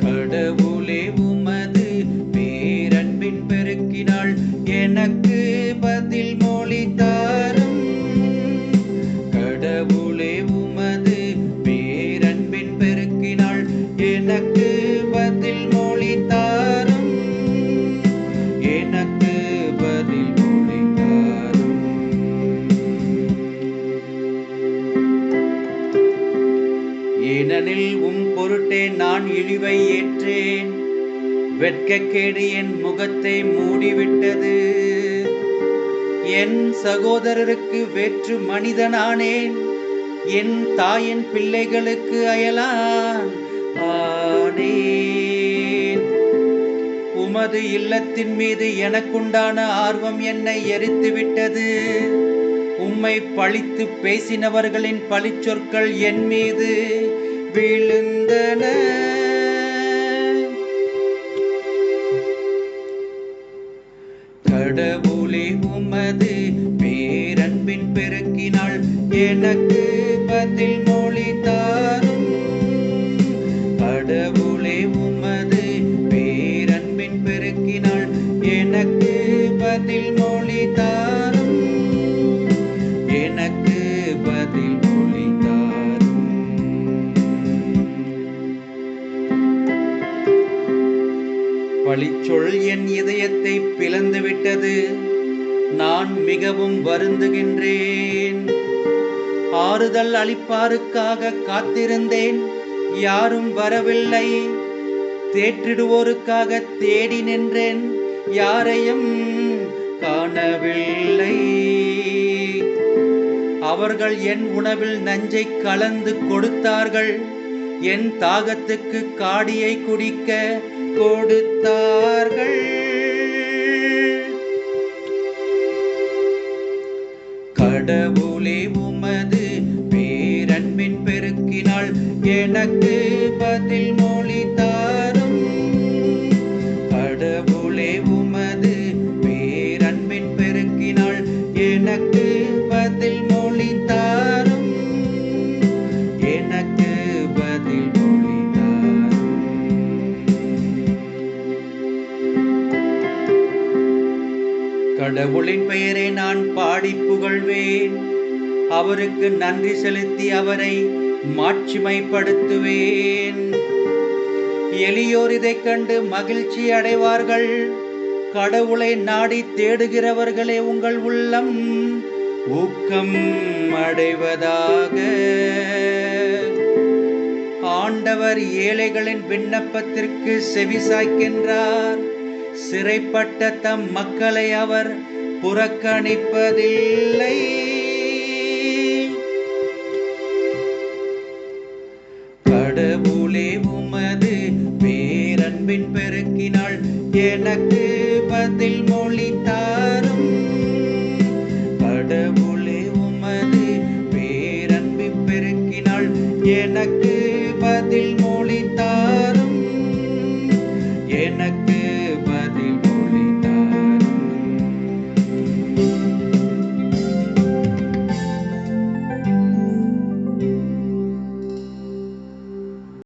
கடவுளே உமது பேரன்பின் பெருக்கினாள் எனக்கு பதில் மொழி தாரும். கடவுளே உமது பேரன்பின் பெருக்கினாள் எனக்கு பதில் மொழி தாரும். எனக்கு பதில் மொழி தாரும். ஏனெனில் உம் பொருட்டே நான் இழிவை ஏற்றேன். வெட்கக்கேடு என் முகத்தை மூடிவிட்டது. என் சகோதரருக்கு வேற்று மனிதனானேன். என் தாயின் பிள்ளைகளுக்கு அயலான் ஆனேன். உமது இல்லத்தின் மீது எனக்குண்டான ஆர்வம் என்னை எரித்துவிட்டது. உம்மை பழித்து பேசினவர்களின் பழிச்சொற்கள் என் மீது விழுந்தன. கடவுளே உமது பேரன்பின் பெருக்கினாள் எனக்கு பதில் மொழி தாரும். கடவுளே உமது பேரன்பின் பெருக்கினாள் எனக்கு பதில் மொழி தாரும். எனக்கு பதில் மொழி தாரும். பழிச்சொல் என் இதயத்தை பிளந்துவிட்டது. நான் மிகவும் வருந்துகின்றேன். ஆறுதல் அளிப்பாருக்காக காத்திருந்தேன், யாரும் வரவில்லை. தேற்றிடுவோருக்காக தேடி நின்றேன், யாரையும் காணவில்லை. அவர்கள் என் உணவில் நஞ்சை கலந்து கொடுத்தார்கள். என் தாகத்துக்கு காடியை குடிக்க கொடுத்தார்கள். கடவுளே உமது பேரன்பின் பெருக்கினாள் எனக்கு பதில் மொழி தாரும். கடவுளே உமது பேரன்பின் பெருக்கினாள் எனக்கு பதில் மொழி தாரும். எனக்கு பதில் மொழி தாரும். கடவுளின் பெயரை நான் பாடி புகழ்வேன். அவருக்கு நன்றி செலுத்தி அவரை மாட்சிமைப்படுத்துவேன். எளியோர் இதைக் கண்டு மகிழ்ச்சி அடைவார்கள். கடவுளை நாடி தேடுகிறவர்களே, உங்கள் உள்ளம் ஊக்கம் அடைவதாக. ஆண்டவர் ஏழைகளின் விண்ணப்பத்திற்கு செவிசாய்க்கின்றார். சிறைப்பட்ட தம் மக்களை அவர் புறக்கணிப்பதில்லை. கடவுளே உமது பேரன்பின் பெருக்கினாள் எனக்கு பதில் மொழி தாரும். கடவுளே உமது பேரன்பின் பெருக்கினாள் எனக்கு